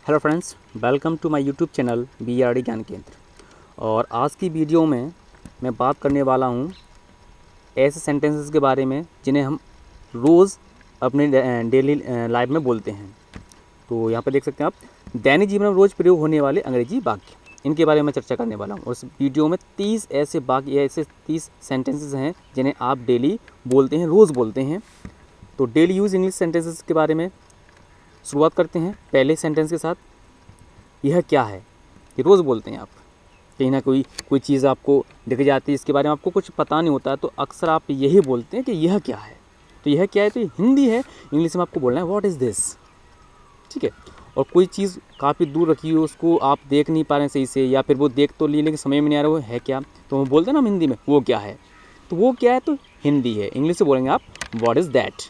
Hello friends, welcome to my YouTube channel BRD Gyan केंद्र। और आज की वीडियो में मैं बात करने वाला हूँ ऐसे सेंटेंसेस के बारे में जिन्हें हम रोज़ अपने डेली लाइफ में बोलते हैं। तो यहाँ पर देख सकते हैं आप, दैनिक जीवन में रोज़ प्रयोग होने वाले अंग्रेजी वाक्य, इनके बारे में चर्चा करने वाला हूँ। और इस वीडियो में 30 ऐसे वाक्य, ऐसे 30 सेंटेंसेस हैं जिन्हें आप डेली बोलते हैं, रोज़ बोलते हैं। तो डेली यूज़ इंग्लिश सेंटेंसेस के बारे में शुरुआत करते हैं पहले सेंटेंस के साथ। यह क्या है? ये रोज़ बोलते हैं आप। कहीं ना कोई चीज़ आपको दिख जाती है, इसके बारे में आपको कुछ पता नहीं होता है, तो अक्सर आप यही बोलते हैं कि यह क्या है। तो यह क्या है? तो ये हिंदी है। इंग्लिश में आपको बोलना है व्हाट इज़ दिस। ठीक है। और कोई चीज़ काफ़ी दूर रखी हो, उसको आप देख नहीं पा रहे हैं सही से, या फिर वो देख तो लिए लेकिन समझ में नहीं आ रहा वो है क्या, तो हम बोलते हैं ना हम हिंदी में वो क्या है। तो वो क्या है? तो हिंदी है। इंग्लिश से बोलेंगे आप व्हाट इज़ दैट।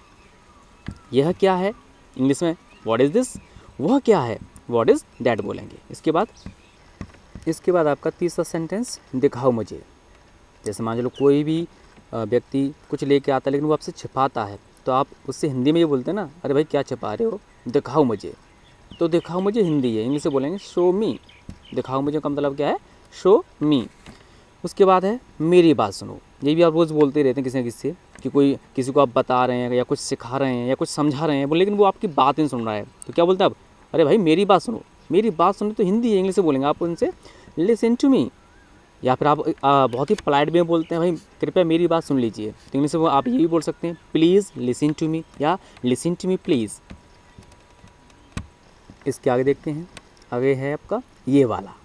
यह क्या है? इंग्लिश में व्हाट इज़ दिस। वह क्या है? व्हाट इज़ दैट बोलेंगे। इसके बाद आपका तीसरा सेंटेंस, दिखाओ मुझे। जैसे मान लो कोई भी व्यक्ति कुछ लेके आता है लेकिन वो आपसे छिपाता है, तो आप उससे हिंदी में ये बोलते हैं ना, अरे भाई क्या छिपा रहे हो, दिखाओ मुझे। तो दिखाओ मुझे हिंदी है। इंग्लिश से बोलेंगे शो मी। दिखाओ मुझे का मतलब क्या है? शो मी। उसके बाद है मेरी बात सुनो। ये भी आप रोज़ बोलते रहते हैं किसी न किसी से, कि किसी को आप बता रहे हैं या कुछ सिखा रहे हैं या कुछ समझा रहे हैं, लेकिन वो आपकी बात नहीं सुन रहा है, तो क्या बोलते हैं आप? अरे भाई मेरी बात सुनो। मेरी बात सुनो तो हिंदी है। इंग्लिश से बोलेंगे आप उनसे लिसन टू मी। या फिर आप बहुत ही पोलाइट में बोलते हैं, भाई कृपया मेरी बात सुन लीजिए, तो इंग्लिश में आप ये भी बोल सकते हैं प्लीज़ लिसन टू मी या लिसन टू मी प्लीज़। इसके आगे देखते हैं। आगे है आपका ये वाला।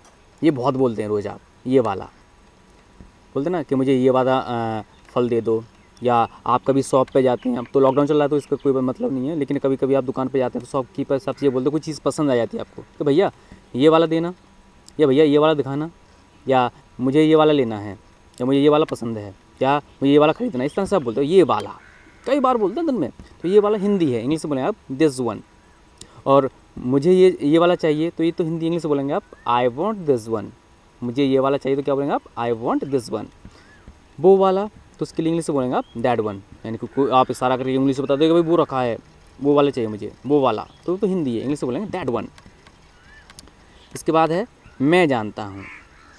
ये बहुत बोलते हैं रोज़ आप, ये वाला बोलते हैं ना कि मुझे ये वाला फल दे दो। या आप कभी शॉप पे जाते हैं, अब तो लॉकडाउन चल रहा है तो इसका कोई मतलब नहीं है, लेकिन कभी कभी आप दुकान पे जाते हैं तो शॉपकीपर सबसे ये बोलते हैं, कोई चीज़ पसंद आ जाती है आपको, तो भैया ये वाला देना, या भैया ये वाला दिखाना, या मुझे ये वाला लेना है, या मुझे ये वाला पसंद है, या मुझे ये वाला ख़रीदना। इस तरह से आप बोलते हो ये वाला, कई बार बोलते हैं दिन में। तो ये वाला हिंदी है। इंग्लिश में बोलेंगे आप दिस वन। और मुझे ये वाला चाहिए, तो ये तो हिंदी। इंग्लिश में बोलेंगे आप आई वॉन्ट दिस वन। मुझे ये वाला चाहिए तो क्या बोलेंगे आप? I want this one. वो वाला, तो उसके लिए इंग्लिश से बोलेंगे आप दैट वन। यानी कि आप इशारा करके इंग्लिश से बता दोगे भाई वो रखा है, वो वाला चाहिए मुझे, वो वाला, तो हिंदी है। इंग्लिश से बोलेंगे दैट वन। इसके बाद है मैं जानता हूँ।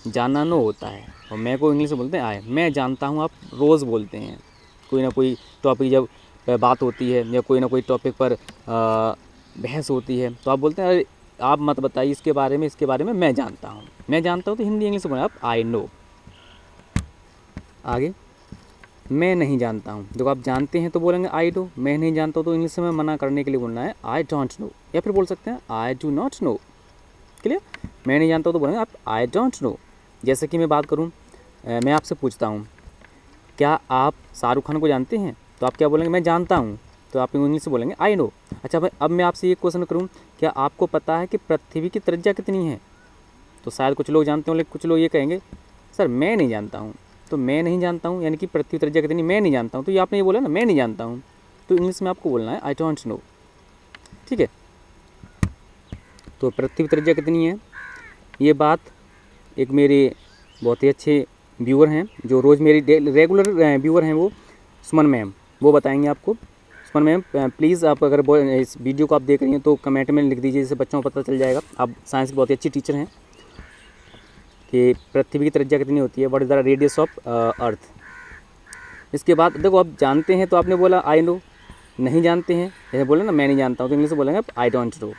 जानना नो होता है, और मैं को इंग्लिश में बोलते हैं आए। मैं जानता हूँ आप रोज़ बोलते हैं। कोई ना कोई टॉपिक जब बात होती है, या कोई ना कोई टॉपिक पर बहस होती है, तो आप बोलते हैं अरे आप मत बताइए इसके बारे में मैं जानता हूँ। मैं जानता हूँ तो हिंदी इंग्लिश में बोलेंगे आप आई नो। आगे मैं नहीं जानता हूँ। जब आप जानते हैं तो बोलेंगे आई डो। मैं नहीं जानता हूँ तो इंग्लिश में मना करने के लिए बोलना है आई डोंट नो, या फिर बोल सकते हैं I do not know. Clear? मैं नहीं जानता हूँ तो बोलेंगे आप आई डोंट नो। जैसे कि मैं बात करूँ, मैं आपसे पूछता हूँ क्या आप शाहरुख खान को जानते हैं, तो आप क्या बोलेंगे? मैं जानता हूँ, तो आप इंग्लिश से बोलेंगे आई नो। अच्छा भाई, अब मैं आपसे ये क्वेश्चन करूँ, क्या आपको पता है कि पृथ्वी की त्रिज्या कितनी है? तो शायद कुछ लोग जानते हों, लेकिन कुछ लोग ये कहेंगे सर मैं नहीं जानता हूँ। तो मैं नहीं जानता हूँ यानी कि पृथ्वी त्रिज्या कितनी, मैं नहीं जानता हूँ। तो ये आपने ये बोला ना मैं नहीं जानता हूँ, तो इंग्लिश में आपको बोलना है आई डोंट नो। ठीक है। तो पृथ्वी त्रिज्या कितनी है, ये बात एक मेरे बहुत ही अच्छे व्यूअर हैं, जो रोज़ मेरी रेगुलर व्यूअर हैं, वो सुमन मैम, वो बताएंगे आपको। सुमन मैम प्लीज़ आप अगर इस वीडियो को आप देख रही हैं तो कमेंट में लिख दीजिए, जिससे बच्चों को पता चल जाएगा। आप साइंस की बहुत ही अच्छी टीचर हैं, कि पृथ्वी की त्रिज्या कितनी होती है, what is the radius of earth. इसके बाद देखो, आप जानते हैं तो आपने बोला आई नो, नहीं जानते हैं जैसे बोले ना मैं नहीं जानता हूँ, तो इंग्लिश में बोलेंगे आप आई डोंट नो।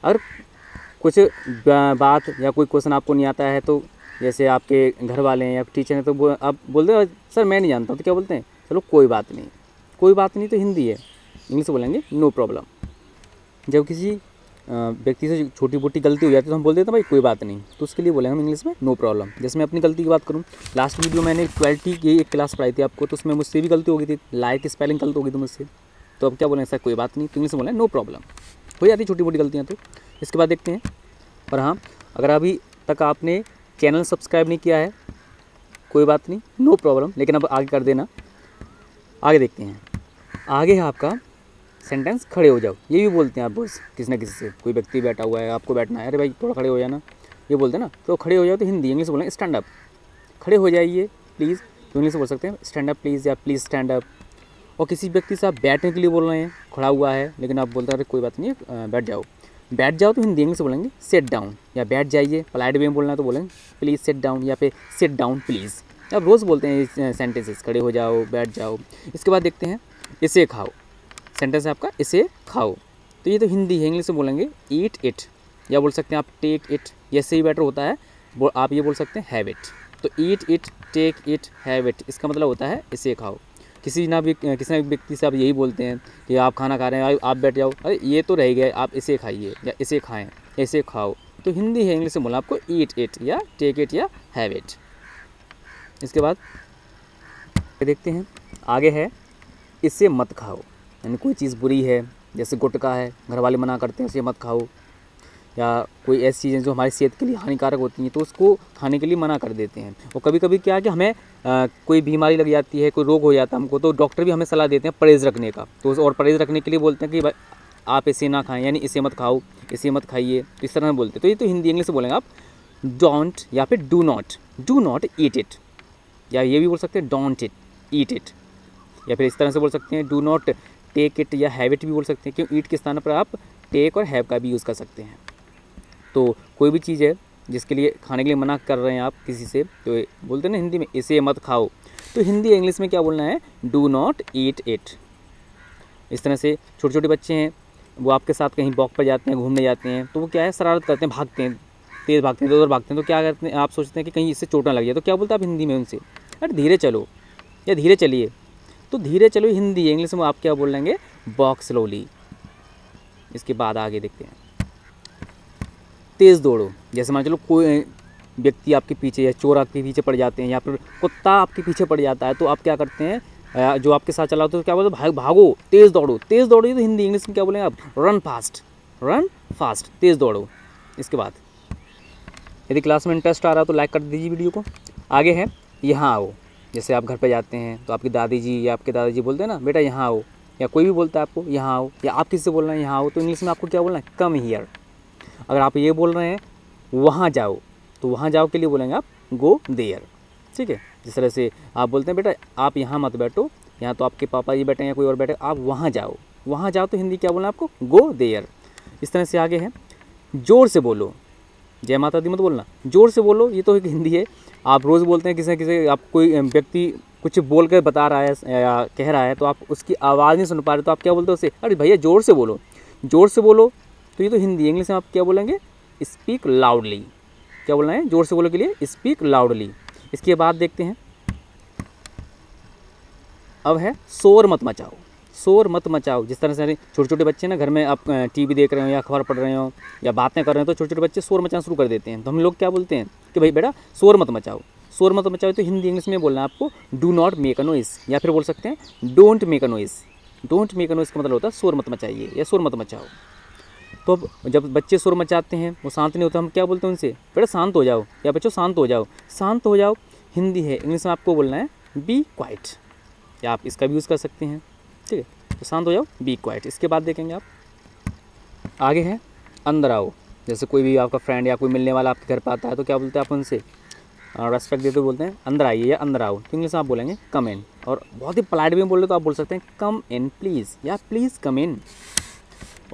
अगर कुछ बात या कोई क्वेश्चन आपको नहीं आता है, तो जैसे आपके घर वाले हैं या टीचर हैं, तो आप बोलते हो सर मैं नहीं जानता हूँ, तो क्या बोलते हैं? चलो कोई बात नहीं। कोई बात नहीं तो हिंदी है। इंग्लिश में बोलेंगे नो प्रॉब्लम। जब किसी व्यक्ति से छोटी मोटी गलती हो जाती है तो हम बोल देते हैं भाई कोई बात नहीं, तो उसके लिए बोलेंगे हम इंग्लिश में नो प्रॉब्लम। जैसे मैं अपनी गलती की बात करूँ, लास्ट वीडियो मैंने 12th की एक क्लास पढ़ाई थी आपको, तो उसमें मुझसे भी गलती हो गई थी, लाइक की स्पेलिंग गलत हो गई थी मुझसे, तो अब क्या बोलेंगे सर कोई बात नहीं, तो इंग्लिश में बोलेंगे नो प्रॉब्लम। हो जाती छोटी मोटी गलतियाँ। तो इसके बाद देखते हैं। और हाँ, अगर अभी तक आपने चैनल सब्सक्राइब नहीं किया है, कोई बात नहीं, नो प्रॉब्लम, लेकिन अब आगे कर देना। आगे देखते हैं। आगे है आपका सेंटेंस खड़े हो जाओ। ये भी बोलते हैं आप बस किसी न किसी से, कोई व्यक्ति बैठा हुआ है, आपको बैठना है, अरे भाई थोड़ा खड़े हो जाना, ये बोलते हैं ना, तो खड़े हो जाओ तो हिंदी। इंग्लिश बोलेंगे स्टैंड अप। खड़े हो जाइए प्लीज़, तो इंग्लिश बोल सकते हैं स्टैंड अप प्लीज़, या प्लीज़ स्टैंड अप। और किसी व्यक्ति से आप बैठने के लिए बोल रहे हैं, खड़ा हुआ है लेकिन आप बोलते हैं कोई बात नहीं है बैठ जाओ। बैठ जाओ तो हिंदी इंग्लिश से बोलेंगे सिट डाउन, या बैठ जाइए पोलाइट वे में बोलना है तो बोलेंगे प्लीज़ सिट डाउन, या फिर सिट डाउन प्लीज़। आप रोज़ बोलते हैं ये सेंटेंसेस, खड़े हो जाओ, बैठ जाओ। इसके बाद देखते हैं इसे खाओ, सेंटेंस है आपका इसे खाओ, तो ये तो हिंदी है, इंग्लिश में बोलेंगे ईट इट, या बोल सकते हैं आप टेक इट, ये सही बेटर होता है, आप ये बोल सकते हैं हैव इट। तो eat it, take it, have it, इसका मतलब होता है इसे खाओ। किसी ना व्यक्ति से आप यही बोलते हैं कि आप खाना खा रहे हैं, आप बैठ जाओ, अरे ये तो रह गया, आप इसे खाइए या इसे खाएं, इसे खाओ, तो हिंदी है, इंग्लिश में बोला आपको ईट इट या टेक इट या हैव इट। इसके बाद देखते हैं आगे है इसे मत खाओ, यानी कोई चीज़ बुरी है, जैसे गुटखा है, घर वाले मना करते हैं इसे मत खाओ, या कोई ऐसी चीज़ें जो हमारी सेहत के लिए हानिकारक होती हैं तो उसको खाने के लिए मना कर देते हैं। और कभी कभी क्या है कि हमें कोई बीमारी लग जाती है, कोई रोग हो जाता है हमको, तो डॉक्टर भी हमें सलाह देते हैं परहेज़ रखने का, तो और परहेज़ रखने के लिए बोलते हैं कि भाई आप इसे ना खाएं, यानी इसे मत खाओ, इसे मत खाइए, तो इस तरह में बोलते हैं। तो ये तो हिंदी इंग्लिश से बोलेंगे आप डोंट या फिर डू नॉट ईट इट, या ये भी बोल सकते हैं डोंट ईट इट, या फिर इस तरह से बोल सकते हैं डू नॉट टेक इट या हैव इट भी बोल सकते हैं, क्यों ईट के स्थान पर आप टेक और हैव का भी यूज़ कर सकते हैं। तो कोई भी चीज़ है जिसके लिए खाने के लिए मना कर रहे हैं आप किसी से, तो बोलते हैं ना हिंदी में इसे मत खाओ, तो हिंदी इंग्लिश में क्या बोलना है डू नॉट ईट इट। इस तरह से छोटे छोटे बच्चे हैं, वो आपके साथ कहीं वॉक पर जाते हैं, घूमने जाते हैं, तो वो क्या है शरारत करते हैं, भागते हैं, तेज़ भागते हैं, इधर भागते हैं, तो क्या करते हैं आप सोचते हैं कि कहीं इससे चोट ना लग जाए, तो क्या बोलते हैं आप हिंदी में उनसे, अरे धीरे चलो या धीरे चलिए, तो धीरे चलो हिंदी है, इंग्लिश में आप क्या बोल लेंगे वॉक स्लोली। इसके बाद आगे देखते हैं तेज़ दौड़ो, जैसे मान चलो कोई व्यक्ति आपके पीछे या चोर आपके पीछे पड़ जाते हैं या फिर कुत्ता आपके पीछे पड़ जाता है, तो आप क्या करते हैं जो आपके साथ चला होता है तो क्या बोलते हैं भागो, तेज़ दौड़ो, तेज़ दौड़ो, तो हिंदी इंग्लिश में क्या बोलेंगे आप रन फास्ट, तेज़ दौड़ो। इसके बाद यदि क्लास में इंटरेस्ट आ रहा है तो लाइक कर दीजिए वीडियो को। आगे है यहाँ आओ, जैसे आप घर पे जाते हैं तो आपकी दादी जी या आपके दादाजी बोलते हैं ना बेटा यहाँ आओ, या कोई भी बोलता है आपको यहाँ आओ, या आप किससे बोल रहे हैं यहाँ आओ, तो इंग्लिश में आपको क्या बोलना है कम हियर। अगर आप ये बोल रहे हैं वहाँ जाओ, तो वहाँ जाओ के लिए बोलेंगे आप गो देयर, ठीक है। जिस तरह से आप बोलते हैं बेटा आप यहाँ मत बैठो, यहाँ तो आपके पापा जी बैठे या कोई और बैठे, आप वहाँ जाओ, तो हिंदी क्या बोलना है आपको गो देयर। इस तरह से आगे है जोर से बोलो, जय माता दी मत बोलना, जोर से बोलो, ये तो एक हिंदी है, आप रोज़ बोलते हैं किसी आप कोई व्यक्ति कुछ बोल कर बता रहा है या कह रहा है तो आप उसकी आवाज़ नहीं सुन पा रहे, तो आप क्या बोलते हो उसे अरे भैया जोर से बोलो, तो ये तो हिंदी। इंग्लिश में आप क्या बोलेंगे स्पीक लाउडली, क्या बोलना है जोर से बोलो के लिए स्पीक लाउडली। इसके बाद देखते हैं अब है शोर मत मचाओ, जिस तरह से छोटे छोटे बच्चे ना घर में आप टीवी देख रहे हो या अखबार पढ़ रहे हो या बातें कर रहे हो, तो छोटे छोटे बच्चे शोर मचाना शुरू कर देते हैं, तो हम लोग क्या बोलते हैं कि भाई बेटा शोर मत मचाओ, तो हिंदी इंग्लिश में बोलना है आपको do not make a noise, या फिर बोल सकते हैं डोंट मेक अ नॉइस का मतलब होता है शोर मत मचाइए या शोर मत मचाओ। तो अब जब बच्चे शोर मचाते हैं वो शांत नहीं होता, हम क्या बोलते हैं उनसे बेटा शांत हो जाओ या बच्चों शांत हो जाओ, हिंदी है। इंग्लिश में आपको बोलना है बी क्वाइट, या आप इसका भी यूज़ कर सकते हैं, ठीक है, तो शांत हो जाओ बी क्वाइट। इसके बाद देखेंगे आप आगे है अंदर आओ, जैसे कोई भी आपका फ्रेंड या कोई मिलने वाला आपके घर पर आता है तो क्या बोलते हैं आप उनसे रेस्पेक्ट देते हुए बोलते हैं अंदर आइए या अंदर आओ, तो इंग्लिश में आप बोलेंगे कम इन। और बहुत ही पोलाइट में बोले तो आप बोल सकते हैं कम इन प्लीज़ या प्लीज़ कम इन।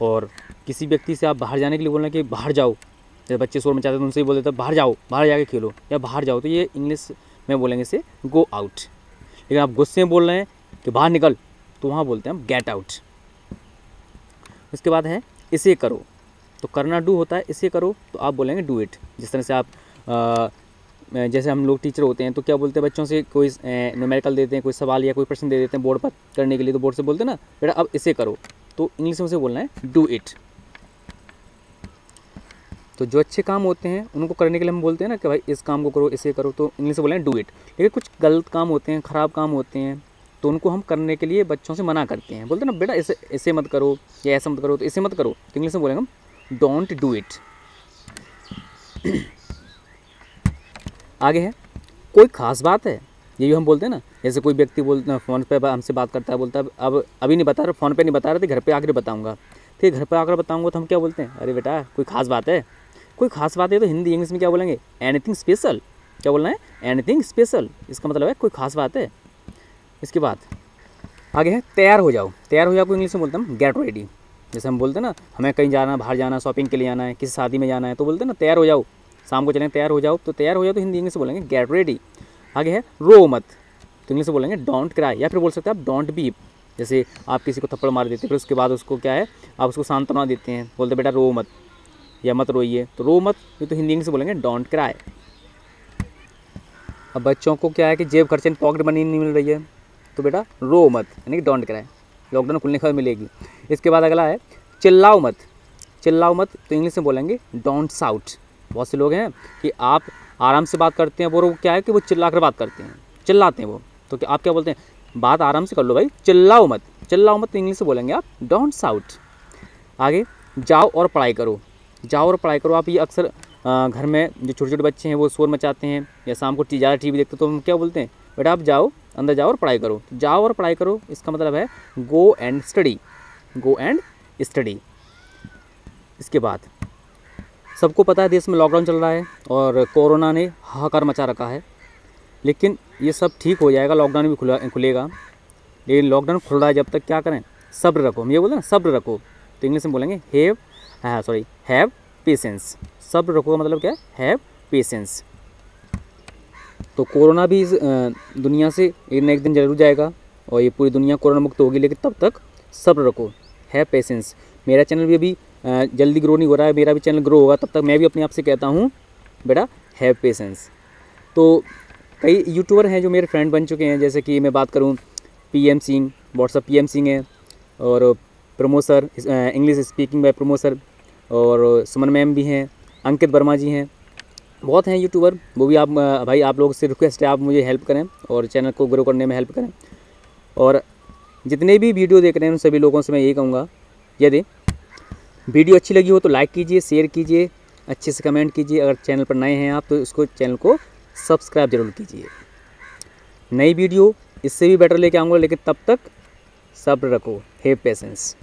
और किसी व्यक्ति से आप बाहर जाने के लिए बोलना कि बाहर जाओ, जैसे बच्चे शोर मचाते हैं तो उनसे ही बोल देते हैं बाहर जाओ, बाहर जाके खेलो या बाहर जाओ, तो ये इंग्लिश में बोलेंगे इसे गो आउट। लेकिन आप गुस्से में बोल रहे हैं कि बाहर निकल, तो वहाँ बोलते हैं हम गेट आउट। उसके बाद है इसे करो, तो करना डू होता है, इसे करो तो आप बोलेंगे डू इट। जिस तरह से आप जैसे हम लोग टीचर होते हैं तो क्या बोलते हैं बच्चों से कोई न्यूमेरिकल देते हैं, कोई सवाल या कोई प्रश्न दे देते हैं बोर्ड पर करने के लिए, तो बोर्ड से बोलते हैं ना बेटा अब इसे करो, तो इंग्लिश में उसे बोलना है डू इट। तो जो अच्छे काम होते हैं उनको करने के लिए हम बोलते हैं ना कि भाई इस काम को करो, इसे करो, तो इंग्लिश में बोलेंगे डू इट। लेकिन कुछ गलत काम होते हैं, ख़राब काम होते हैं, तो उनको हम करने के लिए बच्चों से मना करते हैं, बोलते हैं ना बेटा इसे मत करो या ऐसा मत करो, तो इसे मत करो, तो इंग्लिश में बोलेंगे हम डोंट डू इट। आगे है कोई ख़ास बात है, ये भी हम बोलते हैं ना, जैसे कोई व्यक्ति फ़ोन पे हमसे बात करता है, बोलता है अब अभी नहीं बता रहा, फ़ोन पे नहीं बता रहे थे, घर पे आकर बताऊंगा, ठीक घर पे आकर बताऊंगा, तो हम क्या बोलते हैं अरे बेटा कोई ख़ास बात है, तो हिंदी इंग्लिश में क्या बोलेंगे एनीथिंग स्पेशल, क्या बोलना है एनीथिंग स्पेशल, इसका मतलब है कोई ख़ास बात है। इसके बाद आगे है तैयार हो जाओ। तैयार हो जाओ को इंग्लिश में बोलते हैं गेट रेडी। जैसे हम बोलते हैं ना, हमें कहीं जाना, बाहर जाना, शॉपिंग के लिए आना है, किसी शादी में जाना है, तो बोलते हैं ना तैयार हो जाओ, शाम को चलेंगे तैयार हो जाओ। तो तैयार हो जाओ तो हिंदी इंग्लिश में बोलेंगे गेट रेडी। आगे है रो मत, तो इंग्लिश में बोलेंगे डोंट क्राई, या फिर बोल सकते हैं आप डोंट बीप। जैसे आप किसी को थप्पड़ मार देते हैं, फिर उसके बाद उसको क्या है, आप उसको सांत्वना देते हैं, बोलते बेटा रो मत या मत रोइए, तो रो मत, ये तो हिंदी इंग्लिश में बोलेंगे डोंट क्राई। अब बच्चों को क्या है कि जेब खर्चे पॉकेट मनी नहीं मिल रही है, तो बेटा रो मत यानी कि डोंट क्राई, लॉकडाउन खुलने के बाद मिलेगी। इसके बाद अगला है चिल्लाओ मत। चिल्लाओ मत तो इंग्लिश में बोलेंगे डोंट शाउट। बहुत से लोग हैं कि आप आराम से बात करते हैं, वो क्या है कि वो चिल्ला कर बात करते हैं, चिल्लाते हैं वो, तो क्या आप क्या बोलते हैं, बात आराम से कर लो भाई, चिल्लाओ मत। चिल्लाओ मत तो इंग्लिश में बोलेंगे आप डोंट शाउट। आगे जाओ और पढ़ाई करो। जाओ और पढ़ाई करो, आप ये अक्सर घर में जो छोटे छोटे बच्चे हैं वो शोर मचाते हैं या शाम को ज़्यादा टीवी देखते तो हम क्या बोलते हैं, बेटा आप जाओ अंदर जाओ और पढ़ाई करो। जाओ और पढ़ाई करो इसका मतलब है go and study, go and study. इसके बाद सबको पता है देश में लॉकडाउन चल रहा है और कोरोना ने हाहाकार मचा रखा है, लेकिन ये सब ठीक हो जाएगा, लॉकडाउन भी खुलेगा। लेकिन लॉकडाउन खुल रहा है जब तक क्या करें, सब्र रखो। हम ये बोलते हैं सब्र रखो, तो इंग्लिश में बोलेंगे हैव पेशेंस। सब्र रखो का मतलब क्या है, हैव पेशेंस। तो कोरोना भी इस दुनिया से एक न एक दिन जरूर जाएगा और ये पूरी दुनिया कोरोना मुक्त होगी, लेकिन तब तक सब्र रखो, हैव पेशेंस। मेरा चैनल भी अभी जल्दी ग्रो नहीं हो रहा है, मेरा भी चैनल ग्रो होगा, तब तक मैं भी अपने आप से कहता हूँ बेटा हैव पेशेंस। तो कई यूट्यूबर हैं जो मेरे फ्रेंड बन चुके हैं, जैसे कि मैं बात करूँ PM Singh, WhatsApp PM Singh है, और प्रमोसर इंग्लिश स्पीकिंग बाय प्रमोसर, और सुमन मैम भी हैं, अंकित वर्मा जी हैं, बहुत हैं यूट्यूबर। वो भी आप भाई आप लोगों से रिक्वेस्ट है आप मुझे हेल्प करें और चैनल को ग्रो करने में हेल्प करें। और जितने भी वीडियो देख रहे हैं उन सभी लोगों से मैं यही कहूँगा, यदि वीडियो अच्छी लगी हो तो लाइक कीजिए, शेयर कीजिए, अच्छे से कमेंट कीजिए। अगर चैनल पर नए हैं आप तो इसको चैनल को सब्सक्राइब जरूर कीजिए। नई वीडियो इससे भी बेटर लेके आऊँगा, लेकिन तब तक सब्र रखो, हैव पेशेंस।